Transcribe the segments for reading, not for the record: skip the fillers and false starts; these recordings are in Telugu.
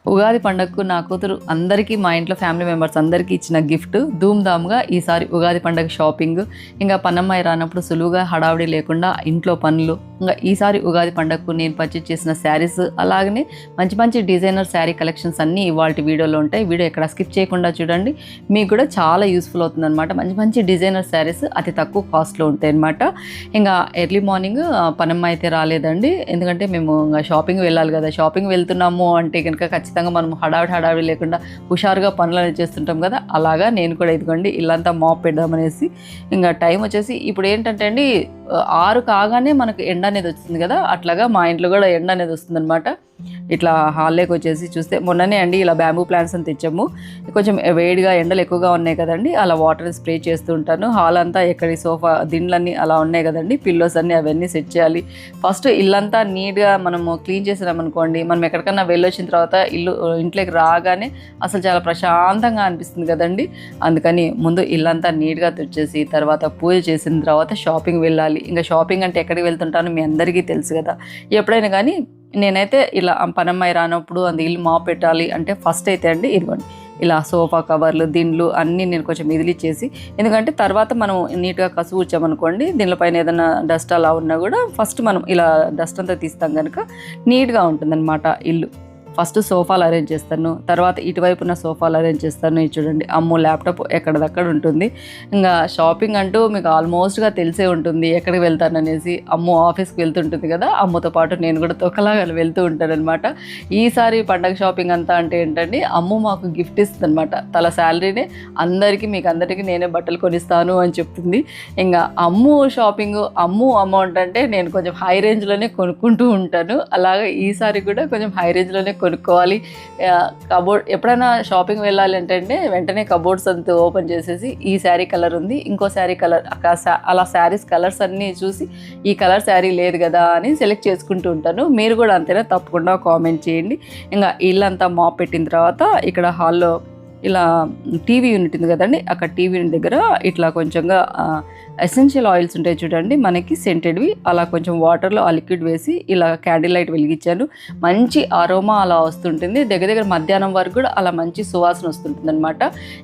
ఉగాది పండగకు నా కూతురు అందరికీ మా ఇంట్లో ఫ్యామిలీ మెంబర్స్ అందరికీ ఇచ్చిన గిఫ్ట్ ధూమ్ధామ్గా ఈసారి ఉగాది పండగ షాపింగ్. ఇంకా పన్నమ్మాయి రానప్పుడు సులువుగా హడావిడి లేకుండా ఇంట్లో పనులు. ఇంకా ఈసారి ఉగాది పండగకు నేను పర్చేజ్ చేసిన శారీస్, అలాగనే మంచి మంచి డిజైనర్ శారీ కలెక్షన్స్ అన్నీ ఇవాళ వీడియోలో ఉంటాయి. వీడియో ఎక్కడ స్కిప్ చేయకుండా చూడండి, మీకు కూడా చాలా యూస్ఫుల్ అవుతుంది అనమాట. మంచి మంచి డిజైనర్ శారీస్ అతి తక్కువ కాస్ట్లో ఉంటాయి అనమాట. ఇంకా ఎర్లీ మార్నింగ్ పన్నమ్మ అయితే రాలేదండి, ఎందుకంటే మేము ఇంకా షాపింగ్ వెళ్ళాలి కదా. షాపింగ్ వెళ్తున్నాము అంటే కనుక ఖచ్చితంగా మనం హడావిడి లేకుండా హుషారుగా పనులు చేస్తుంటాం కదా. అలాగా నేను కూడా ఇదిగోండి ఇల్లంతా మాప్ పెడదామనేసి. ఇంకా టైం వచ్చేసి ఇప్పుడు ఏంటంటే అండి 6 కాగానే మనకు ఎండ అనేది వస్తుంది కదా, అట్లాగా మా ఇంట్లో కూడా ఎండ అనేది వస్తుంది అనమాట. ఇట్లా హాల్లోకి వచ్చేసి చూస్తే మొన్ననే అండి ఇలా బ్యాంబూ ప్లాంట్స్ అని తెచ్చాము. కొంచెం వేడిగా ఎండలు ఎక్కువగా ఉన్నాయి కదండి, అలా వాటర్ స్ప్రే చేస్తూ ఉంటాను. హాల్ అంతా ఎక్కడి సోఫా దిండ్లన్నీ అలా ఉన్నాయి కదండి, పిల్లోస్ అన్నీ అవన్నీ సెట్ చేయాలి. ఫస్ట్ ఇల్లంతా నీట్గా మనము క్లీన్ చేసినామనుకోండి, మనం ఎక్కడికన్నా వెళ్ళొచ్చిన తర్వాత ఇంట్లోకి రాగానే అసలు చాలా ప్రశాంతంగా అనిపిస్తుంది కదండి. అందుకని ముందు ఇల్లంతా నీట్గా తుడిచేసి తర్వాత పూజ చేసిన తర్వాత షాపింగ్ వెళ్ళాలి. ఇంకా షాపింగ్ అంటే ఎక్కడికి వెళ్తుంటానో మీ అందరికీ తెలుసు కదా. ఎప్పుడైనా కానీ నేనైతే ఇలా పనమ్మాయి రానప్పుడు ఇల్లు మాప్ పెట్టాలి అంటే ఫస్ట్ అయితే అండి ఇదిగోండి ఇలా సోఫా కవర్లు దిండ్లు అన్నీ నేను కొంచెం మిదిలిచ్చేసి, ఎందుకంటే తర్వాత మనం నీట్గా కసువు వచ్చామనుకోండి దీనిపైన ఏదైనా డస్ట్ అలా ఉన్నా కూడా ఫస్ట్ మనం ఇలా డస్ట్ అంతా తీస్తాం కనుక నీట్గా ఉంటుందన్నమాట ఇల్లు. ఫస్ట్ సోఫాలు అరేంజ్ చేస్తాను, తర్వాత ఇటువైపు ఉన్న సోఫాలు అరేంజ్ చేస్తాను. ఇది చూడండి అమ్ము ల్యాప్టాప్ ఎక్కడిదక్కడ ఉంటుంది. ఇంకా షాపింగ్ అంటూ మీకు ఆల్మోస్ట్గా తెలిసే ఉంటుంది ఎక్కడికి వెళ్తాననేసి. అమ్ము ఆఫీస్కి వెళ్తుంటుంది కదా, అమ్ముతో పాటు నేను కూడా తొక్కలాగా వెళ్తూ ఉంటాను అనమాట. ఈసారి పండగ షాపింగ్ అంతా అంటే ఏంటండి, అమ్ము మాకు గిఫ్ట్ ఇస్తుంది అనమాట. తల శాలరీనే మీకు అందరికీ నేనే బట్టలు కొనిస్తాను అని చెప్తుంది. ఇంకా అమ్ము షాపింగ్ అమ్ము అమౌంట్ అంటే నేను కొంచెం హై రేంజ్లోనే కొనుక్కుంటూ ఉంటాను. అలాగే ఈసారి కూడా కొంచెం హై రేంజ్లోనే కొనుక్కోవాలి. కబోర్డ్ ఎప్పుడైనా షాపింగ్ వెళ్ళాలి అంటే వెంటనే కబోర్డ్స్ అంతా ఓపెన్ చేసేసి ఈ శారీ కలర్ ఉంది, ఇంకో శారీ కలర్, అలా శారీస్ కలర్స్ అన్నీ చూసి ఈ కలర్ శారీ లేదు కదా అని సెలెక్ట్ చేసుకుంటూ ఉంటాను. మీరు కూడా అంతేనా? తప్పకుండా కామెంట్ చేయండి. ఇంకా ఇల్లంతా మాప్ పెట్టిన తర్వాత ఇక్కడ హాల్లో ఇలా టీవీ యూనిట్ ఉంది కదండి, అక్కడ టీవీ యూనిట్ దగ్గర ఇట్లా కొంచెంగా ఎసెన్షియల్ ఆయిల్స్ ఉంటాయి చూడండి మనకి సెంటెడ్వి, అలా కొంచెం వాటర్లో ఆ లిక్విడ్ వేసి ఇలా క్యాండిల్ లైట్ వెలిగించాను. మంచి అరోమా అలా వస్తుంటుంది. దగ్గర మధ్యాహ్నం వరకు కూడా అలా మంచి సువాసన వస్తుంటుంది అనమాట.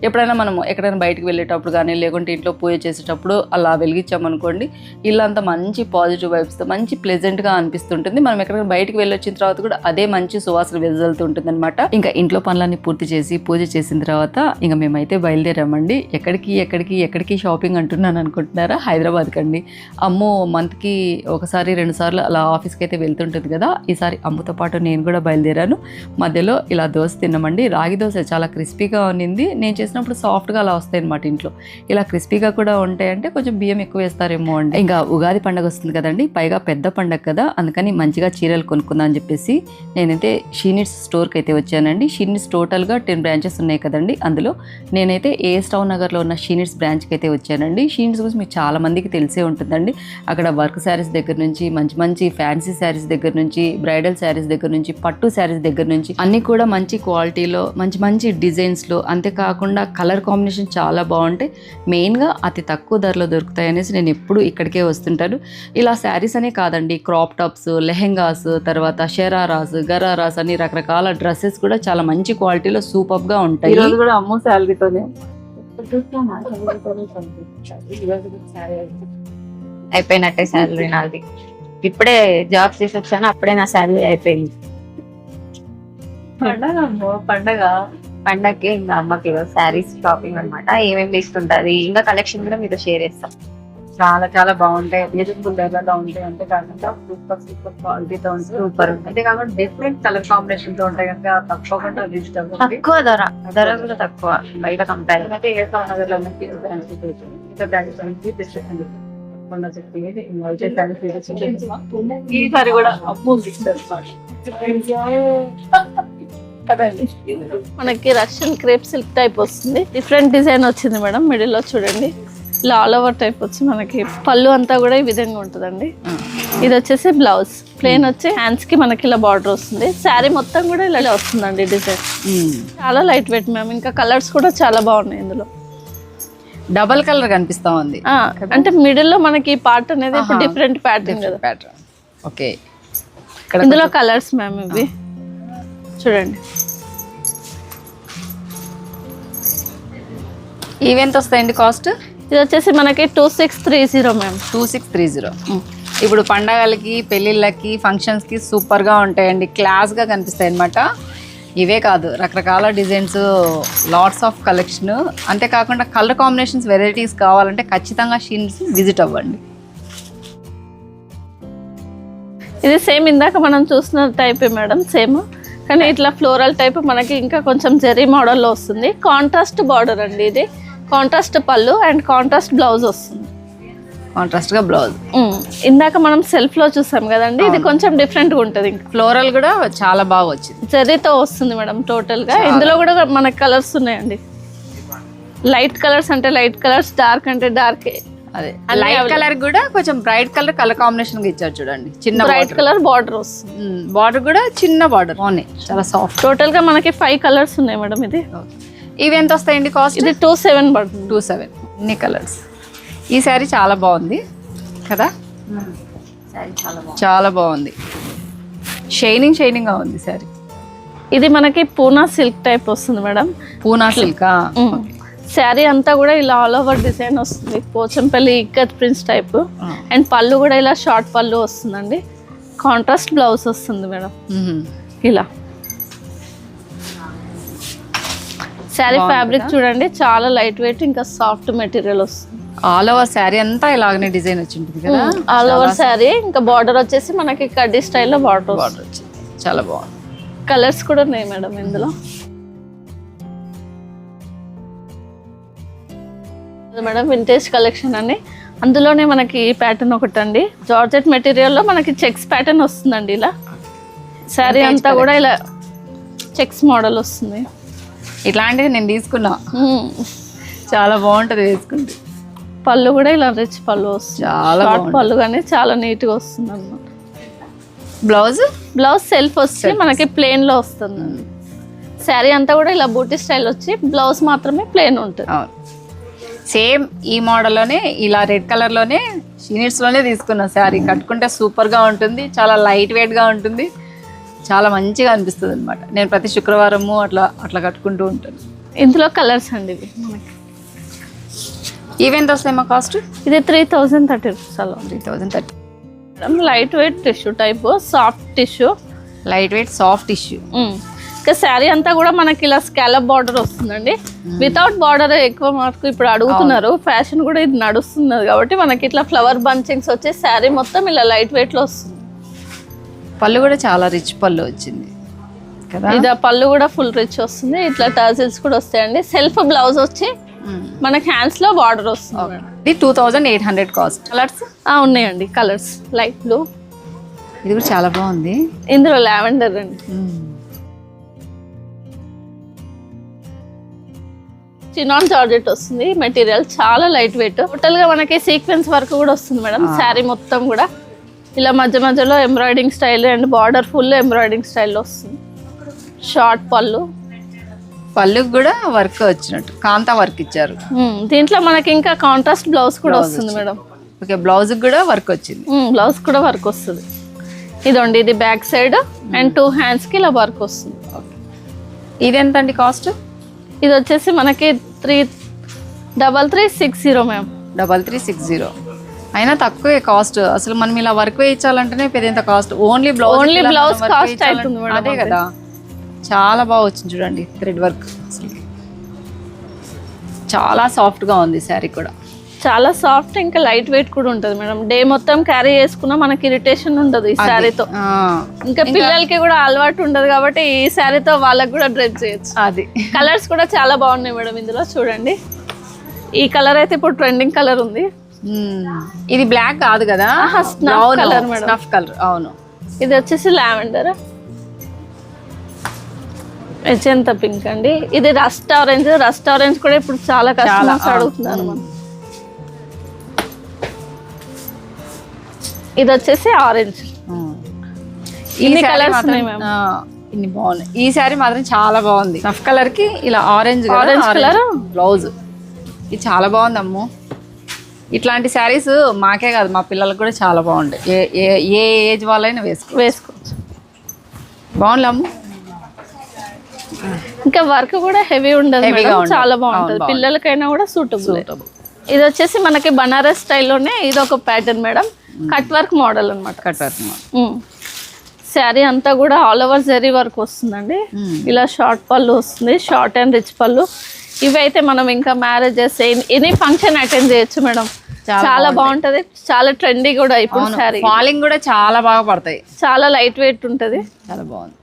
ఎప్పుడైనా మనం ఎక్కడైనా బయటకు వెళ్ళేటప్పుడు కానీ లేకుంటే ఇంట్లో పూజ చేసేటప్పుడు అలా వెలిగించామనుకోండి ఇల్లంతా మంచి పాజిటివ్ వైబ్స్తో మంచి ప్లెజెంట్గా అనిపిస్తుంటుంది. మనం ఎక్కడికైనా బయటకు వెళ్ళొచ్చిన తర్వాత కూడా అదే మంచి సువాసన వెదజల్లుతుంటుంది అనమాట. ఇంకా ఇంట్లో పనులన్నీ పూర్తి చేసి పూజ చేసిన తర్వాత ఇంకా మేమైతే బయలుదేరామండి. ఎక్కడికి షాపింగ్ అంటున్నాను అనుకుంటున్నారా? హైదరాబాద్ కండి. అమ్ము మంత్కి 1-2 సార్లు అలా ఆఫీస్కి అయితే వెళ్తుంటుంది కదా. ఈసారి అమ్ముతో పాటు నేను కూడా బయలుదేరాను. మధ్యలో ఇలా దోశ తిన్నామండి. రాగి దోశ చాలా క్రిస్పీగా ఉన్నింది. నేను చేసినప్పుడు సాఫ్ట్గా అలా వస్తాయి అనమాట. ఇంట్లో ఇలా క్రిస్పీగా కూడా ఉంటాయంటే కొంచెం బియ్యం ఎక్కువ వేస్తారేమో అండి. ఇంకా ఉగాది పండుగ వస్తుంది కదండి, పైగా పెద్ద పండుగ కదా, అందుకని మంచిగా చీరలు కొనుక్కుందా అని చెప్పేసి నేనైతే షీనిట్స్ స్టోర్కి అయితే వచ్చానండి. షీనిట్స్ టోటల్గా 10 బ్రాంచెస్ ఉన్నాయి కదండి, అందులో నేనైతే ఏఎస్ టౌన్ నగర్లో ఉన్న షీనిట్స్ బ్రాంచ్కి అయితే వచ్చానండి. షీనిట్స్ గురించి మీకు చాలా మందికి తెలిసే ఉంటుందండి. అక్కడ వర్క్ శారీస్ దగ్గర నుంచి మంచి ఫ్యాన్సీ శారీస్ దగ్గర నుంచి బ్రైడల్ శారీస్ దగ్గర నుంచి పట్టు శారీస్ దగ్గర నుంచి అన్నీ కూడా మంచి క్వాలిటీలో మంచి డిజైన్స్లో, అంతేకాకుండా కలర్ కాంబినేషన్ చాలా బాగుంటాయి. మెయిన్గా అతి తక్కువ ధరలో దొరుకుతాయి అనేసి నేను ఎప్పుడు ఇక్కడికే వస్తుంటాను. ఇలా శారీస్ అనే కాదండి, క్రాప్ టాప్స్, లెహెంగాస్, తర్వాత షరారాస్, గరారాస్ అని రకరకాల డ్రెస్సెస్ కూడా చాలా మంచి క్వాలిటీలో సూపర్గా ఉంటాయి. కూడా అమ్మో శాలరీతోనే అయిపోయినట్టే శాలరీ నాది. ఇప్పుడే జాబ్ చేసి వచ్చాను, అప్పుడే నా శాలరీ అయిపోయింది. పండగకి ఇంకా అమ్మకి శారీస్ షాపింగ్ అనమాట. ఏమేమి తీసుకుంటది ఇంకా కలెక్షన్ కూడా మీతో షేర్ చేస్తాం. చాలా బాగుంటాయి, రీజనబుల్ ధరలో ఉంటాయి. అంతేకాకుండా సూపర్ క్వాలిటీతో ఉంటాయి, సూపర్ ఉంటాయి. అంతేకాకుండా డిఫరెంట్ కలర్ కాంబినేషన్ తో ఉంటాయి కనుక తప్పకుండా విజిట్ అవ్వండి. తక్కువ ధర కూడా తక్కువ బయట కంపేర్. అంటే ఈసారి కూడా మనకి రష్యన్ క్రేప్ సిల్క్ టైప్ వస్తుంది. డిఫరెంట్ డిజైన్ వచ్చింది మేడం. మిడిల్ లో చూడండి ఇలా ఆల్ ఓవర్ టైప్ వచ్చి మనకి పళ్ళు అంతా కూడా ఈ విధంగా ఉంటుందండి. ఇది వచ్చేసి బ్లౌజ్ ప్లెయిన్ వచ్చి హ్యాండ్స్ కి మనకి ఇలా బార్డర్ వస్తుంది. శారీ మొత్తం కూడా ఇలా వస్తుందండి డిజైన్. చాలా లైట్ వెయిట్ మ్యామ్. ఇంకా కలర్స్ కూడా చాలా బాగున్నాయి. ఇందులో డబల్ కలర్ కనిపిస్తా ఉంది. అంటే మిడిల్ లో మనకి పార్ట్ అనేది ఇప్పుడు డిఫరెంట్ ప్యాటర్న్ కదా. ఓకే, ఇందులో కలర్స్ మ్యామ్ ఇవి చూడండి. ఈవెంత వస్తాయండి కాస్ట్? ఇది వచ్చేసి మనకి 2630 మ్యామ్. 2630. ఇప్పుడు పండగలకి, పెళ్ళిళ్ళకి, ఫంక్షన్స్కి సూపర్గా ఉంటాయండి, క్లాస్గా కనిపిస్తాయి అన్నమాట. ఇవే కాదు, రకరకాల డిజైన్స్, లాట్స్ ఆఫ్ కలెక్షన్. అంతేకాకుండా కలర్ కాంబినేషన్స్, వెరైటీస్ కావాలంటే ఖచ్చితంగా షీన్స్ విజిట్ అవ్వండి. ఇది సేమ్ ఇందాక మనం చూసిన టైపే మేడం, సేమ్. కానీ ఇట్లా ఫ్లోరల్ టైప్ మనకి ఇంకా కొంచెం జెరీ మోడల్లో వస్తుంది. కాంట్రాస్ట్ బార్డర్ అండి, ఇది కాంట్రాస్ట్ పళ్ళు అండ్ కాంట్రాస్ట్ బ్లౌజ్ వస్తుంది. కాంట్రాస్ట్గా బ్లౌజ్. ఇందాక మనం సెల్ఫ్లో చూసాం కదండి, ఇది కొంచెం డిఫరెంట్గా ఉంటుంది. ఇంకా ఫ్లోరల్ కూడా చాలా బాగా వచ్చింది, జెరీతో వస్తుంది మేడం టోటల్గా. ఇందులో కూడా మనకి కలర్స్ ఉన్నాయండి. లైట్ కలర్స్ అంటే లైట్ కలర్స్, డార్క్ అంటే డార్క్. అదే లైట్ కలర్ కూడా కొంచెం బ్రైట్ కలర్ కాంబినేషన్ గా ఇచ్చారు చూడండి. చిన్న బ్రైట్ కలర్ బార్డర్ వస్తుంది. బార్డర్ కూడా చిన్న బార్డర్, బాగున్నాయి, చాలా సాఫ్ట్. టోటల్ గా మనకి 5 కలర్స్ ఉన్నాయి మేడం. ఇది ఇవి ఎంత వస్తాయండి కాస్ట్? ఇది 27 పడుతుంది. 27. ఇన్ని కలర్స్. ఈ శారీ చాలా బాగుంది కదా, చాలా బాగుంది. షైనింగ్ గా ఉంది శారీ. ఇది మనకి పూనా సిల్క్ టైప్ వస్తుంది మేడం. పూనా సిల్కా? శారీ అంతా కూడా ఇలా ఆల్ ఓవర్ డిజైన్ వస్తుంది, Pochampally ikat prints type. And పళ్ళు కూడా ఇలా షార్ట్ పళ్ళు వస్తుందండి. కాంట్రాస్ట్ బ్లౌజ్ వస్తుంది మేడం. ఇలా శారీ ఫ్యాబ్రిక్ చూడండి, చాలా లైట్ వెయిట్, ఇంకా సాఫ్ట్ మెటీరియల్ వస్తుంది. ఆల్ ఓవర్ శారీ అంతా ఇలాగనే డిజైన్ వచ్చి ఉంటుంది కదా. All over sari. ఇంకా బార్డర్ వచ్చేసి మనకి కడ్డీ స్టైల్లో బార్డర్ వచ్చింది, చాలా బాగుంది. కలర్స్ కూడా ఉన్నాయి మేడం ఇందులో. మేడం వింటేజ్ కలెక్షన్ అని, అందులోనే మనకి ప్యాటర్న్ ఒకటి అండి. జార్జెట్ మెటీరియల్లో మనకి చెక్స్ ప్యాటర్న్ వస్తుందండి. ఇలా శారీ అంతా కూడా ఇలా చెక్స్ మోడల్ వస్తుంది. ఇట్లాంటిది నేను తీసుకున్నా, చాలా బాగుంటది వేసుకుంటే. పళ్ళు కూడా ఇలా రిచ్ పళ్ళు వస్తుంది, చాలా పళ్ళు కానీ చాలా నీట్గా వస్తుంది అన్నమాట. బ్లౌజ్ సెల్ఫ్ వచ్చి మనకి ప్లెయిన్ లో వస్తుంది. శారీ అంతా కూడా ఇలా బూటీ స్టైల్ వచ్చి బ్లౌజ్ మాత్రమే ప్లెయిన్ ఉంటుంది. సేమ్ ఈ మోడల్లోనే ఇలా రెడ్ కలర్లోనే షీనిట్స్లోనే తీసుకున్న శారీ. కట్టుకుంటే సూపర్గా ఉంటుంది, చాలా లైట్ వెయిట్గా ఉంటుంది, చాలా మంచిగా అనిపిస్తుంది అనమాట. నేను ప్రతి శుక్రవారము అట్లా కట్టుకుంటూ ఉంటాను. ఇందులో కలర్స్ అండి ఇవి మనకి. ఈవెంట్ వస్తాయి మా కాస్ట్? ఇది 3030 రూపీస్ అలా. 3030. Light weight tissue type, soft tissue. Light weight soft tissue. ఇంకా శారీ అంతా కూడా మనకి ఇలా స్కాలప్ బార్డర్ వస్తుందండి. వితౌట్ బార్డర్ ఎక్కువ మనకు ఇప్పుడు అడుగుతున్నారు, ఫ్యాషన్ కూడా ఇది నడుస్తున్నది కాబట్టి మనకి ఇట్లా ఫ్లవర్ బంచింగ్స్ వచ్చే శారీ మొత్తం ఇలా లైట్ వెయిట్ లో వస్తుంది. పళ్ళు కూడా చాలా రిచ్ పళ్ళు వచ్చింది కదా. ఇది పళ్ళు కూడా ఫుల్ రిచ్ వస్తుంది. ఇట్లా టజిల్స్ కూడా వస్తాయండి. సెల్ఫ్ బ్లౌజ్ వచ్చి మనకి హ్యాండ్స్ లో బార్డర్ వస్తుంది. ఇది 2800 కాస్ట్. కలర్స్ ఉన్నాయండి, కలర్స్ లైట్ బ్లూ. ఇది కూడా చాలా బాగుంది. ఇందులో లావెండర్ అండి. చినాన్ జార్జెట్ వస్తుంది మెటీరియల్, చాలా లైట్ వెయిట్. టోటల్ గా మనకి సీక్వెన్స్ వర్క్ కూడా వస్తుంది మేడం. శారీ మొత్తం కూడా ఇలా మధ్య మధ్యలో embroidering style and border full embroidering స్టైల్లో వస్తుంది. షార్ట్ పళ్ళుకి కూడా వర్క్ వచ్చినట్టు కాంతా వర్క్ ఇచ్చారు. దీంట్లో మనకి ఇంకా కాంట్రాస్ట్ బ్లౌజ్ కూడా వస్తుంది మేడం. ఓకే, బ్లౌజ్ కూడా వర్క్ వచ్చింది. బ్లౌజ్ కూడా వర్క్ వస్తుంది. ఇదండి, ఇది బ్యాక్ సైడ్ అండ్ 2 హ్యాండ్స్ కి ఇలా వర్క్ వస్తుంది. ఇది ఎంత అండి కాస్ట్? ఇది వచ్చేసి మనకి 3360 మ్యామ్. 3360 అయినా తక్కువే కాస్ట్. అసలు మనం ఇలా వర్క్ వేయించాలంటేనే పెద్ద కాస్ట్. ఓన్లీ బ్లౌజ్ కాస్ట్ అవుతుంది మేడం. అదే కదా, చాలా బాగా వచ్చింది చూడండి థ్రెడ్ వర్క్. చాలా సాఫ్ట్ గా ఉంది శారీ కూడా, చాలా సాఫ్ట్, ఇంకా లైట్ వెయిట్ కూడా ఉంటుంది మేడం. డే మొత్తం క్యారీ చేసుకున్నా మనకి ఇరిటేషన్ ఉండదు ఈ శారీతో. ఇంకా పిల్లలకి కూడా అలవాటు ఉండదు కాబట్టి ఈ శారీతో వాళ్ళకి కూడా డ్రెస్ చేయొచ్చు. అది కలర్స్ కూడా చాలా బాగున్నాయి మేడం ఇందులో. చూడండి, ఈ కలర్ అయితే ఇప్పుడు ట్రెండింగ్ కలర్ ఉంది. ఇది బ్లాక్ కాదు కదా, కలర్ మేడం, స్నఫ్ కలర్. అవును, ఇది వచ్చేసి లావెండర్. ఎజంతా పింక్ అండి. ఇది రస్ట్ ఆరెంజ్ కూడా ఇప్పుడు చాలా కస్టమర్స్ అడుగుతున్నారు మనం. ఇది వచ్చేసి ఆరెంజ్. ఇన్ని కలర్స్ ఉన్నాయి మ్యామ్, ఇన్ని బాగున్నాయి. ఈ శారీ మాత్రం చాలా బాగుంది. స్నఫ్ కలర్ కి ఇలా ఆరెంజ్ కలర్ బ్లౌజ్. ఇది చాలా బాగుంది అమ్ము. ఇట్లాంటి శారీస్ మాకే కాదు, మా పిల్లలకు కూడా చాలా బాగుంటాయి. ఏ ఏజ్ వాళ్ళైనా వేసుకోవచ్చు. బాగుంది అమ్ము. ఇంకా వర్క్ కూడా హెవీ ఉండదు Heavy గా మేడం. ఉండదు. చాలా అవును, బాగుంటది, బాగుంది. పిల్లలకైనా కూడా సూటబుల్. ఇది వచ్చేసి మనకి బనారస్ స్టైల్లోనే ఇది ఒక pattern madam, cut work model అనమాట. Cut work. శారీ అంతా కూడా ఆల్ ఓవర్ జరీ వర్క్ వస్తుందండి. ఇలా షార్ట్ పళ్ళు వస్తుంది, షార్ట్ అండ్ రిచ్ పళ్ళు. ఇవి అయితే మనం ఇంకా మ్యారేజెస్ ఎనీ ఫంక్షన్ అటెండ్ చేయొచ్చు మేడం. చాలా బాగుంటది, చాలా ట్రెండీ కూడా ఇప్పుడు శారీ. ఫాలింగ్ కూడా చాలా బాగా పడతాయి, చాలా లైట్ వెయిట్ ఉంటది. చాలా బాగుంది.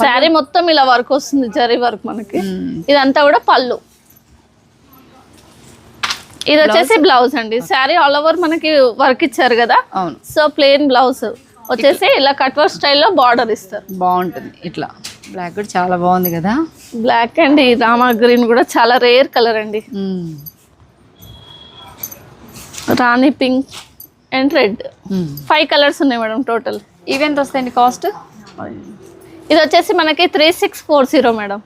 శారీ మొత్తం ఇలా వర్క్ వస్తుంది, జరీ వర్క్ మనకి. ఇదంతా కూడా పళ్ళు. ఇది వచ్చేసి బ్లౌజ్ అండి. శారీ ఆల్ ఓవర్ మనకి వర్క్ ఇచ్చారు కదా, అవును. సో ప్లెయిన్ బ్లౌజ్ వచ్చేసి ఇలా కట్ వర్క్ స్టైల్లో బార్డర్ ఇస్తారు. బాగుంటుంది. ఇట్లా బ్లాక్ కూడా చాలా బాగుంది కదా. బ్లాక్ అండ్ ఈ రామా గ్రీన్ కూడా చాలా రేర్ కలర్ అండి. రాణి పింక్ అండ్ రెడ్, 5 కలర్స్ ఉన్నాయి మేడం టోటల్. ఇవి ఎంత వస్తాయండి కాస్ట్? ఇది వచ్చేసి మనకి 3640 మేడం.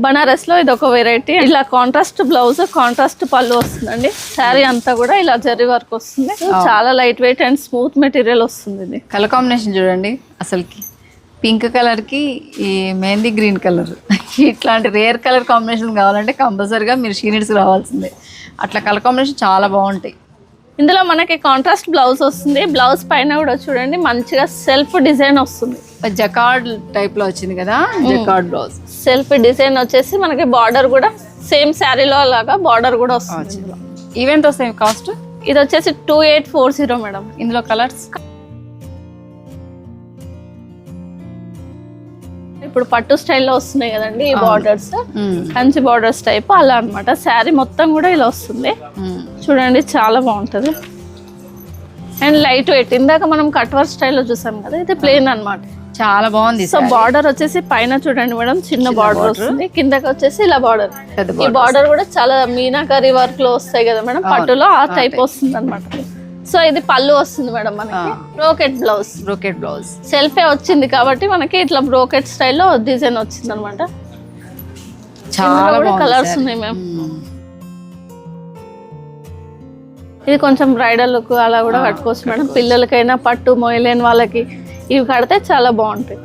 బనారస్ లో ఇది ఒక వెరైటీ. ఇలా కాంట్రాస్ట్ బ్లౌజ్, కాంట్రాస్ట్ పళ్ళు వస్తుందండి. శారీ అంతా కూడా ఇలా జరీ వర్క్ వస్తుంది. చాలా light wait and smooth material వస్తుంది. ఇది కలర్ కాంబినేషన్ చూడండి అసలుకి. పింక్ కలర్ కి ఈ మెహందీ గ్రీన్ కలర్, ఇట్లాంటి రేర్ కలర్ కాంబినేషన్ కావాలంటే కంపల్సరీగా మీరు షీనిట్స్ రావాల్సిందే. అట్లా కలర్ కాంబినేషన్ చాలా బాగుంటాయి. ఇందులో మనకి కాంట్రాస్ట్ బ్లౌజ్ వస్తుంది. బ్లౌజ్ పైన కూడా చూడండి మంచిగా సెల్ఫ్ డిజైన్ వస్తుంది. జకార్డ్ టైప్ లో వచ్చింది కదా, జకార్డ్ బ్లౌజ్. సెల్ఫ్ డిజైన్ వచ్చేసి మనకి బార్డర్ కూడా సేమ్ శారీలో లాగా బార్డర్ కూడా వస్తుంది. ఈవెంట్ వస్తాయి కాస్ట్? ఇది వచ్చేసి 2840 మేడం. ఇందులో కలర్స్ ఇప్పుడు పట్టు స్టైల్లో వస్తున్నాయి కదండి ఈ బార్డర్స్, కంచి బార్డర్స్ టైప్ అలా అన్నమాట. శారీ మొత్తం కూడా ఇలా వస్తుంది చూడండి, చాలా బాగుంటది అండ్ లైట్ వెయిట్. ఇందాక మనం కట్ వర్క్ స్టైల్లో చూసాం కదా, ఇది ప్లెయిన్ అన్నమాట. చాలా బాగుంది. సో బార్డర్ వచ్చేసి పైన చూడండి మేడం చిన్న బార్డర్ వస్తుంది, కిందకి వచ్చేసి ఇలా బార్డర్. ఈ బార్డర్ కూడా చాలా మీనాకరీ వర్క్ లో వస్తాయి కదా మేడం, పట్టులో ఆ టైప్ వస్తుంది అనమాట. సో ఇది పళ్ళు వస్తుంది మేడం మనకి. బ్రోకెట్ బ్లౌజ్, బ్రోకెట్ బ్లౌజ్ సెల్ఫే వచ్చింది కాబట్టి మనకి ఇట్లా బ్రోకెట్ స్టైల్లో డిజైన్ వచ్చింది అనమాట. చాలా కలర్స్ ఉన్నాయి మ్యామ్. ఇది కొంచెం బ్రైడల్ లుక్ అలా కూడా కట్టుకోవచ్చు మేడం. పిల్లలకైనా పట్టు మోయలేని వాళ్ళకి ఇవి కడితే చాలా బాగుంటాయి.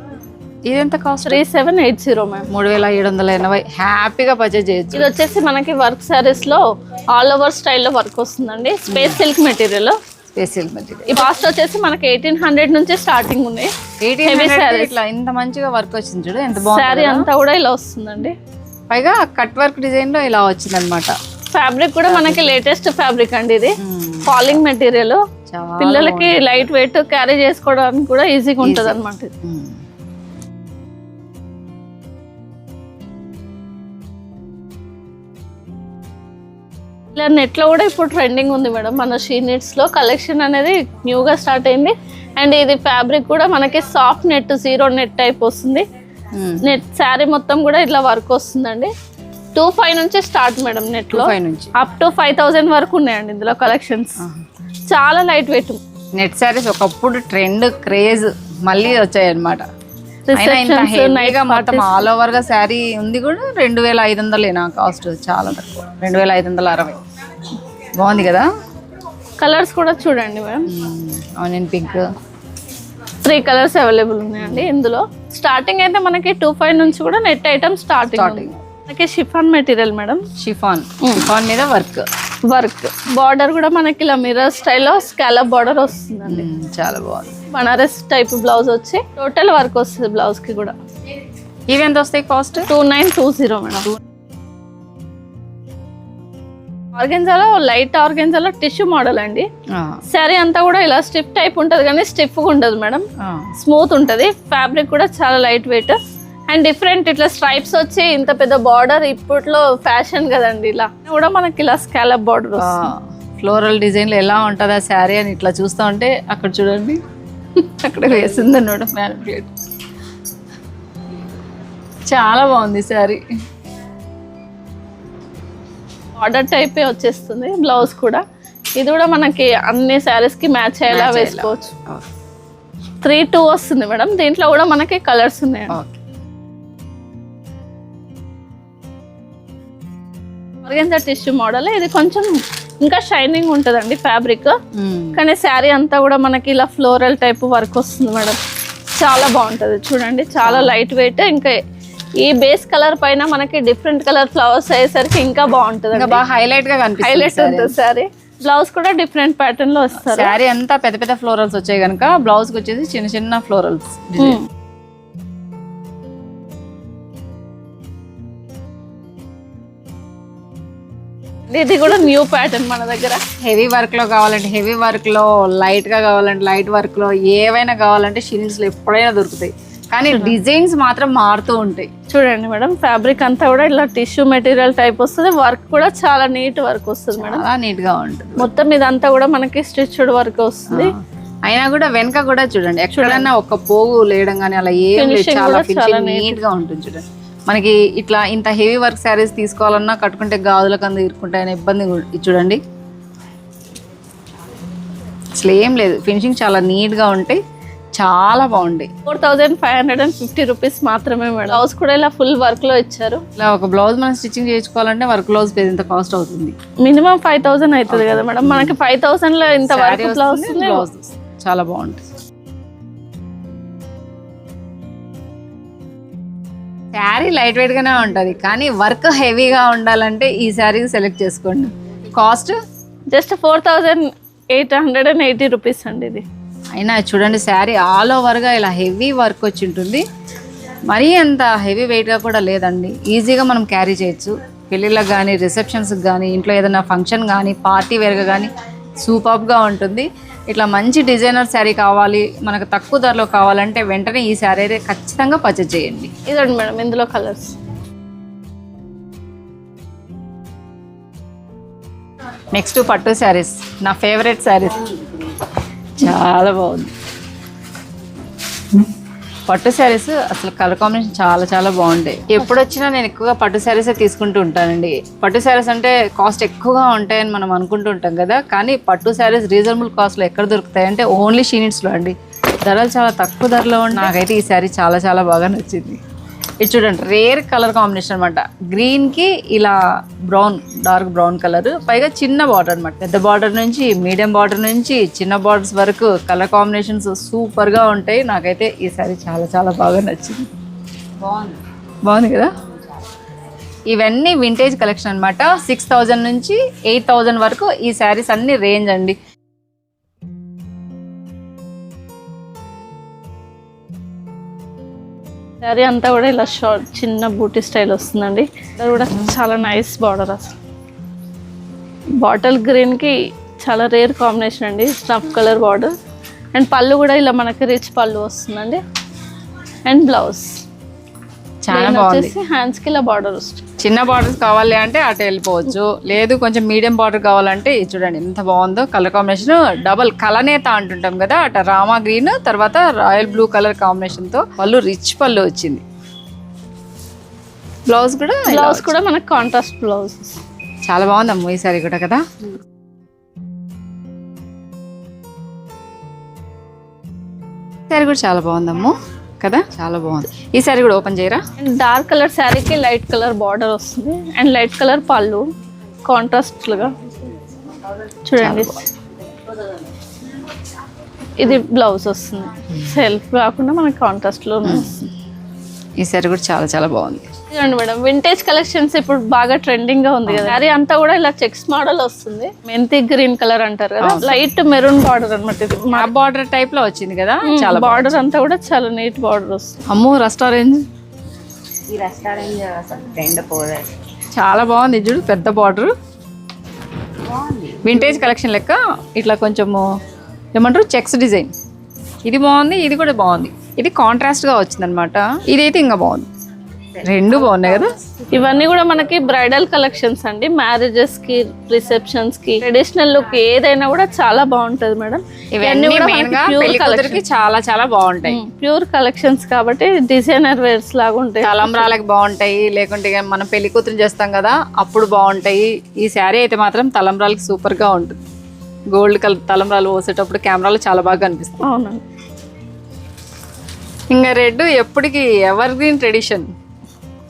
ఇది ఎంత కాస్ట్? 3780 మ్యామ్. 3780 హ్యాపీగా పర్చేజ్ చేయొచ్చు. ఇది వచ్చేసి మనకి వర్క్ సారీస్ లో ఆల్ ఓవర్ స్టైల్లో వర్క్ వస్తుందండి. Space silk material. Special material. ఈ కాస్ట్ వచ్చేసి మనకి 1800 నుంచి స్టార్టింగ్ ఉన్నాయి. 1800 ఇట్లా ఇంత మంచిగా వర్క్ వచ్చింది చూడు, ఎంత బాగుంది. శారీ అంతా కూడా ఇలా వస్తుందండి. పైగా కట్ వర్క్ డిజైన్ లో ఇలా వచ్చింది అనమాట. ఫ్యాబ్రిక్ కూడా మనకి లేటెస్ట్ ఫ్యాబ్రిక్ అండి. ఇది ఫాలింగ్ మెటీరియల్, పిల్లలకి లైట్ వెయిట్ క్యారీ చేసుకోవడానికి కూడా ఈజీగా ఉంటుంది అనమాట. ఇలా నెట్ లో కూడా ఇప్పుడు ట్రెండింగ్ ఉంది మేడం. మన షీనిట్స్ లో కలెక్షన్ అనేది న్యూగా స్టార్ట్ అయింది. అండ్ ఇది ఫ్యాబ్రిక్ కూడా మనకి soft net, zero net type వస్తుంది. నెట్ శారీ మొత్తం కూడా ఇట్లా వర్క్ వస్తుందండి. 2500 నుంచి స్టార్ట్ మేడం నెట్ లో, అప్ టు 5000 వరకు ఉన్నాయండి ఇందులో కలెక్షన్స్. చాలా లైట్ వెయిట్ నెట్ శారీస్ ఒకప్పుడు ట్రెండ్, క్రేజ్ మళ్ళీ వచ్చాయి అనమాట. మొత్తం ఆల్ ఓవర్ గా శారీ ఉంది కూడా 2500 కాస్ట్, చాలా తక్కువ 2560. బాగుంది కదా. కలర్స్ కూడా చూడండి madam. Onion pink, 3 colours available ఉన్నాయండి ఇందులో. స్టార్టింగ్ అయితే మనకి 2500 నుంచి కూడా నెట్ ఐటమ్ స్టార్టింగ్. మనకి షిఫాన్ మెటీరియల్ మేడం. షిఫాన్ మీద వర్క్. బార్డర్ కూడా మనకి ఇలా మిర్రర్ స్టైల్లో స్కాలప్ బార్డర్ వస్తుందండి. చాలా బాగుంది. బనారస్ టైప్ బ్లౌజ్ వచ్చి టోటల్ వర్క్ వస్తుంది బ్లౌజ్ కి కూడా. ఇవి ఎంత వస్తాయి కాస్ట్? 2920 మేడం. ఆర్గెన్జాలో, లైట్ ఆర్గెన్జాలో టిష్యూ మోడల్ అండి. శారీ అంతా కూడా ఇలా స్టిఫ్ టైప్ ఉంటది కానీ స్టిఫ్ గా ఉండదు మేడం, స్మూత్ ఉంటది. ఫ్యాబ్రిక్ కూడా చాలా లైట్ వెయిట్ అండ్ డిఫరెంట్. ఇట్లా స్ట్రైప్స్ వచ్చి ఇంత పెద్ద బార్డర్ ఇప్పట్లో ఫ్యాషన్ కదండి. ఇలా కూడా మనకి ఇలా స్కాలప్ బార్డర్, ఫ్లోరల్ డిజైన్ లో ఎలా ఉంటుందా శారీ అని ఇట్లా చూస్తా ఉంటే అక్కడ చూడండి, అక్కడ వేసింది అన్నమాట మ్యానిపులేట్. చాలా బాగుంది శారీ. బార్డర్ టైపే వచ్చేస్తుంది బ్లౌజ్ కూడా. ఇది కూడా మనకి అన్ని శారీస్ కి మ్యాచ్ అయ్యేలా వేసుకోవచ్చు. 3-2 వస్తుంది మేడం. దీంట్లో కూడా మనకి కలర్స్ ఉన్నాయి. Organza tissue model. ఇది కొంచెం ఇంకా షైనింగ్ ఉంటుందండి ఫ్యాబ్రిక్, కానీ శారీ అంతా కూడా మనకి ఇలా ఫ్లోరల్ టైప్ వర్క్ వస్తుంది మేడం. చాలా బాగుంటుంది చూడండి, చాలా లైట్ వెయిట్. ఇంకా ఈ బేస్ కలర్ పైన మనకి డిఫరెంట్ కలర్ ఫ్లవర్స్ అయ్యేసరికి ఇంకా బాగుంటుంది, ఇంకా బాగా హైలైట్ గా కనిపిస్తుంది. హైలైట్ ఉంటుంది సారీ. బ్లౌజ్ కూడా డిఫరెంట్ ప్యాటర్న్ లో వస్తారు. శారీ అంతా పెద్ద పెద్ద ఫ్లోరల్స్ వచ్చాయి కనుక బ్లౌజ్ కి వచ్చేసి చిన్న చిన్న ఫ్లోరల్స్. ఇది కూడా న్యూ ప్యాటర్న్ మన దగ్గర. హెవీ వర్క్ లో కావాలంటే హెవీ వర్క్ లో, లైట్ గా కావాలంటే లైట్ వర్క్ లో, ఏవైనా కావాలంటే షినిట్స్ లో ఎప్పుడైనా దొరుకుతాయి. కానీ డిజైన్స్ మాత్రం మారుతూ ఉంటాయి. చూడండి మేడం, ఫ్యాబ్రిక్ అంతా కూడా ఇలా టిష్యూ మెటీరియల్ టైప్ వస్తుంది. వర్క్ కూడా చాలా నీట్ వర్క్ వస్తుంది మేడం, చాలా నీట్ గా ఉంటుంది. మొత్తం ఇదంతా కూడా మనకి స్టిచ్డ్ వర్క్ వస్తుంది. అయినా కూడా వెనక కూడా చూడండి ఎక్కడన్నా ఒక పోగు లేయడం కానీ అలా ఏం లేదు, చాలా నీట్ గా ఉంటుంది. చూడండి మనకి ఇట్లా ఇంత హెవీ వర్క్ శారీస్ తీసుకోవాలన్నా కట్టుకుంటే గాజుల కింద ఇరుక్కుంటాయనే ఇబ్బంది చూడండి. అసలు ఏం లేదు, ఫినిషింగ్ చాలా నీట్ గా ఉంటాయి, చాలా బాగుంటాయి. 4550 రూపీస్ మాత్రమే మేడం. బ్లౌజ్ కూడా ఇలా ఫుల్ వర్క్ లో ఇచ్చారు. ఇలా ఒక బ్లౌజ్ మనం స్టిచ్చింగ్ చేయించుకోవాలంటే వర్క్ బ్లౌజ్ ఎంత కాస్ట్ అవుతుంది? మినిమం 5000 అవుతుంది కదా మేడం. మనకి 5000 లో ఇంత వర్క్ బ్లౌజ్ చాలా బాగుంటుంది. శారీ లైట్ వెయిట్ గానే ఉంటది, కానీ వర్క్ హెవీగా ఉండాలంటే ఈ శారీ సెలెక్ట్ చేసుకోండి. కాస్ట్ జస్ట్ 4880 రూపీస్ అండి ఇది. అయినా చూడండి శారీ ఆల్ ఓవర్ గా ఇలా హెవీ వర్క్ వచ్చి ఉంటుంది. మరీ అంత హెవీ వెయిట్ గా కూడా లేదండి, ఈజీగా మనం క్యారీ చేయొచ్చు. పెళ్ళిళ్ళకి కానీ, రిసెప్షన్స్కి కానీ, ఇంట్లో ఏదైనా ఫంక్షన్ కానీ, పార్టీ వేర్గా కానీ సూపర్గా ఉంటుంది. ఇట్లా మంచి డిజైనర్ శారీ కావాలి, మనకు తక్కువ ధరలో కావాలంటే వెంటనే ఈ శారీ అయితే ఖచ్చితంగా పర్చేజ్ చేయండి. ఇదండి మేడం, ఇందులో కలర్స్. నెక్స్ట్ పట్టు శారీస్, నా ఫేవరెట్ శారీస్. చాలా బాగుంది పట్టు శారీస్. అసలు కలర్ కాంబినేషన్ చాలా చాలా బాగుంటాయి. ఎప్పుడు వచ్చినా నేను ఎక్కువగా పట్టు శారీసే తీసుకుంటూ ఉంటానండి. పట్టు శారీస్ అంటే కాస్ట్ ఎక్కువగా ఉంటాయని మనం అనుకుంటూ ఉంటాం కదా, కానీ పట్టు శారీస్ రీజనబుల్ కాస్ట్లో ఎక్కడ దొరుకుతాయి అంటే ఓన్లీ షీనిట్స్లో అండి. ధరలు చాలా తక్కువ ధరలో ఉండి నాకైతే ఈ శారీ చాలా చాలా బాగా నచ్చింది. ఇది చూడండి, రేర్ కలర్ కాంబినేషన్ అనమాట. గ్రీన్కి ఇలా బ్రౌన్, డార్క్ బ్రౌన్ కలర్, పైగా చిన్న బార్డర్ అనమాట. పెద్ద బార్డర్ నుంచి మీడియం బార్డర్ నుంచి చిన్న బార్డర్స్ వరకు కలర్ కాంబినేషన్స్ సూపర్గా ఉంటాయి. నాకైతే ఈ సారీ చాలా చాలా బాగా నచ్చింది. బాగుంది కదా. ఇవన్నీ వింటేజ్ కలెక్షన్ అనమాట. 6000 నుంచి 8000 వరకు ఈ శారీస్ అన్ని రేంజ్ అండి. శారీ అంతా కూడా ఇలా షార్ట్ చిన్న బూటీ స్టైల్ వస్తుందండి. ఇది కూడా చాలా నైస్ బార్డర్. అసలు బాటిల్ గ్రీన్కి చాలా రేర్ కాంబినేషన్ అండి, స్నఫ్ కలర్ బార్డర్. అండ్ పళ్ళు కూడా ఇలా మనకి రిచ్ పళ్ళు వస్తుందండి. అండ్ బ్లౌజ్ చాలా బాగుంది. హ్యాండ్స్కి ఇలా బార్డర్ వస్తుంది. చిన్న బార్డర్స్ కావాలి అంటే అటు వెళ్ళిపోవచ్చు, లేదు కొంచెం మీడియం బార్డర్ కావాలంటే చూడండి ఎంత బాగుందో కలర్ కాంబినేషన్. డబల్ కలనేత అంటుంటాం కదా, అటు రామా గ్రీన్ తర్వాత రాయల్ బ్లూ కలర్ కాంబినేషన్ తో పళ్ళు రిచ్ పళ్ళు వచ్చింది. బ్లౌజ్ కూడా మనకు కాంట్రాస్ట్ బ్లౌజ్. చాలా బాగుంది అమ్మ ఈ సారీ కూడా కదా. సారీ కూడా చాలా బాగుందమ్మ కదా, చాలా బాగుంది. ఈ సారీ కూడా ఓపెన్ చేయరా. డార్క్ కలర్ శారీకి లైట్ కలర్ బార్డర్ వస్తుంది అండ్ లైట్ కలర్ పళ్ళు కాంట్రాస్ట్ గా చూడండి. ఇది బ్లౌజ్ వస్తుంది, సెల్ఫ్ కాకుండా మనకి కాంట్రాస్ట్ లో వస్తుంది. ఈ సారీ కూడా చాలా చాలా బాగుంది. చూడండి మేడం, వింటేజ్ కలెక్షన్స్ ఇప్పుడు బాగా ట్రెండింగ్ గా ఉంది కదా. శారీ అంతా కూడా ఇలా చెక్స్ మోడల్ వస్తుంది. మెంతి గ్రీన్ కలర్ అంటారు కదా, లైట్ మెరూన్ బార్డర్ అనమాట. ఇది మా బార్డర్ టైప్ లో వచ్చింది కదా, చాలా బార్డర్ అంతా కూడా చాలా నీట్ బార్డర్ వస్తుంది. అమ్మో రెస్టారెంట్, ఈ రెస్టారెంట్ చాలా బాగుంది. చూడు పెద్ద బార్డర్, వింటేజ్ కలెక్షన్ లెక్క ఇట్లా కొంచెము ఏమంటారు చెక్స్ డిజైన్. ఇది బాగుంది, ఇది కూడా బాగుంది. ఇది కాంట్రాస్ట్ గా వచ్చింది అనమాట. ఇదైతే ఇంకా బాగుంది, రెండు బాగున్నాయి కదా. ఇవన్నీ కూడా మనకి బ్రైడల్ కలెక్షన్స్ అండి. మ్యారేజెస్ కి, రిసెప్షన్స్ కి, ట్రెడిషనల్ లుక్ ఏదైనా కూడా చాలా బాగుంటది మేడం. ఇవన్నీ కూడా చాలా చాలా బాగుంటాయి. ప్యూర్ కలెక్షన్స్ కాబట్టి డిజైనర్ వేర్స్ లాగా ఉంటాయి. తలంబ్రాలకు బాగుంటాయి, లేకుంటే మనం పెళ్లి కూతురు చేస్తాం కదా అప్పుడు బాగుంటాయి. ఈ శారీ అయితే మాత్రం తలంబ్రాలకి సూపర్ గా ఉంటుంది. గోల్డ్ కలర్ తలంబ్రాలు పోసేటప్పుడు కెమెరాలో చాలా బాగా కనిపిస్తుంది. అవునండి. ఇంకా రెడ్ ఎప్పటికీ ఎవర్ గ్రీన్ ట్రెడిషన్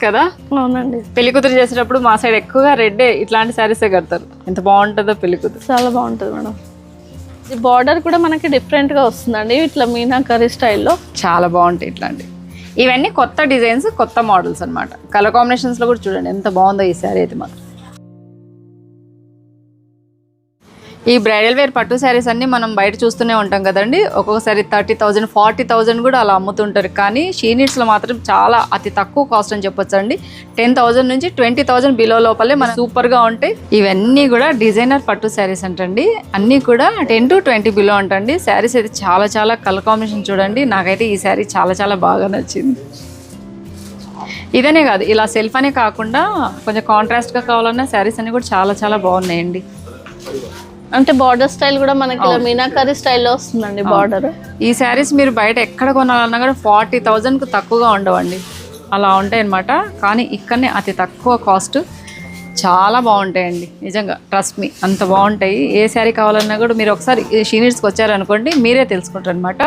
కదా. అవునండి, పెళ్లి కూతురు చేసేటప్పుడు మా సైడ్ ఎక్కువగా రెడ్ ఇట్లాంటి శారీసే కడతారు. ఎంత బాగుంటుందో పెళ్లి కూతురు, చాలా బాగుంటుంది మేడం. ఈ బార్డర్ కూడా మనకి డిఫరెంట్ గా వస్తుందండి, ఇట్లా మీనాకరీ స్టైల్లో చాలా బాగుంటాయి. ఇట్లాంటి ఇవన్నీ కొత్త డిజైన్స్, కొత్త మోడల్స్ అన్నమాట. కలర్ కాంబినేషన్స్లో కూడా చూడండి ఎంత బాగుందో ఈ శారీ అయితే మాత్రం. ఈ బ్రైడల్ వేర్ పట్టు శారీస్ అన్నీ మనం బయట చూస్తూనే ఉంటాం కదండి. ఒక్కొక్కసారి 30,000 40,000 కూడా అలా అమ్ముతుంటారు. కానీ షీ నీడ్స్లో మాత్రం చాలా అతి తక్కువ కాస్ట్ అని చెప్పొచ్చు అండి. 10,000 నుంచి 20,000 బిలో లోపలే మన సూపర్గా ఉంటాయి. ఇవన్నీ కూడా డిజైనర్ పట్టు శారీస్ అంటండి. అన్నీ కూడా 10 to 20 బిలో అంటండి. శారీస్ అయితే చాలా చాలా కలర్ కాంబినేషన్ చూడండి. నాకైతే ఈ శారీ చాలా చాలా బాగా నచ్చింది. ఇదనే కాదు, ఇలా సెల్ఫ్ అనే కాకుండా కొంచెం కాంట్రాస్ట్గా కావాలన్నా శారీస్ అన్నీ కూడా చాలా చాలా బాగున్నాయండి. అంటే బార్డర్ స్టైల్ కూడా మనకి ఇలా మీనాకరీ స్టైల్లో వస్తుందండి బార్డర్. ఈ శారీస్ మీరు బయట ఎక్కడ కొనాలన్నా కూడా 40,000కు తక్కువగా ఉండవండి, అలా ఉంటాయి అన్నమాట. కానీ ఇక్కడనే అతి తక్కువ కాస్ట్, చాలా బాగుంటాయండి నిజంగా, ట్రస్ట్ మీ, అంత బాగుంటాయి. ఏ శారీ కావాలన్నా కూడా మీరు ఒకసారి షీ నీడ్స్కి వచ్చారనుకోండి మీరే తెలుసుకుంటారు అనమాట.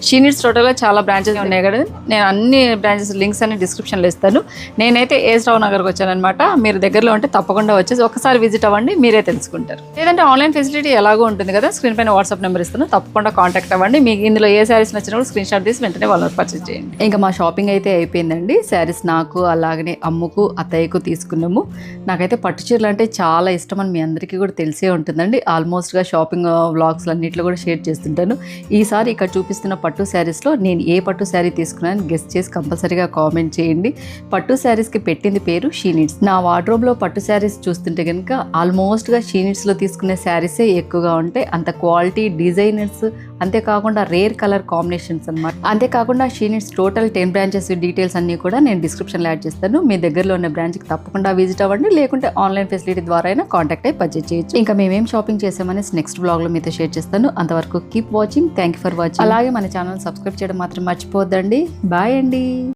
షీ నీడ్స్ టోటల్గా చాలా బ్రాంచెస్ ఉన్నాయి కదా, నేను అన్ని బ్రాంచెస్ లింక్స్ అన్ని డిస్క్రిప్షన్లో ఇస్తాను. నేనైతే ఏజ్ రావు నగర్కి వచ్చానమాట. మీరు దగ్గరలో ఉంటే తప్పకుండా వచ్చేసి ఒకసారి విజిట్ అవ్వండి, మీరే తెలుసుకుంటారు. లేదంటే ఆన్లైన్ ఫెసిలిటీ ఎలాగో ఉంటుంది కదా, స్క్రీన్ పైన వాట్సాప్ నెంబర్ ఇస్తాను, తప్పకుండా కాంటాక్ట్ అవ్వండి. మీకు ఇందులో ఏ శారీస్ నచ్చినా కూడా స్క్రీన్ షాట్ తీసి వెంటనే వాళ్ళని పర్చేస్ చేయండి. ఇంకా మా షాపింగ్ అయితే అయిపోయిందండి. శారీస్ నాకు అలాగనే అమ్ముకు అత్తయ్యకు తీసుకున్నాము. నాకైతే పట్టు చీరలు అంటే చాలా ఇష్టం అని మీ అందరికీ కూడా తెలిసే ఉంటుందండి. ఆల్మోస్ట్గా షాపింగ్ వ్లాగ్స్ అన్నింటిలో కూడా షేర్ చేస్తుంటాను. ఈసారి ఇక్కడ చూపిస్తున్న పట్టు శారీస్లో నేను ఏ పట్టు శారీ తీసుకున్నాను గెస్ట్ చేసి కంపల్సరీగా కామెంట్ చేయండి. పట్టు శారీస్కి పెట్టింది పేరు షీ నీడ్స్. నా వార్డ్రోబ్లో పట్టు శారీస్ చూస్తుంటే కనుక ఆల్మోస్ట్గా షీ నీడ్స్లో తీసుకునే శారీసే ఎక్కువగా ఉంటాయి. అంత క్వాలిటీ, డిజైనర్స్, అంతేకాకుండా రేర్ కలర్ కాంబినేషన్స్ అనమాట. అంతేకాకుండా she needs total 10 branches details అన్నీ కూడా నేను డిస్క్రిప్షన్లో యాడ్ చేస్తాను. మీ దగ్గరలో ఉన్న బ్రాంచ్కి తప్పకుండా విజిట్ అవ్వండి, లేకుంటే ఆన్లైన్ ఫెసిలిటీ ద్వారా అయినా కాంటాక్ట్ అయ్యి పర్చేజ్ చేయొచ్చు. ఇంకా మేమేం షాపింగ్ చేసామని నెక్స్ట్ బ్లాగ్లో మీతో షేర్ చేస్తాను. అంతవరకు keep watching. Thank you for watching. అలాగే మన ఛానల్ సబ్స్క్రైబ్ చేయడం మాత్రం మర్చిపోద్దండి. బాయ్ అండి.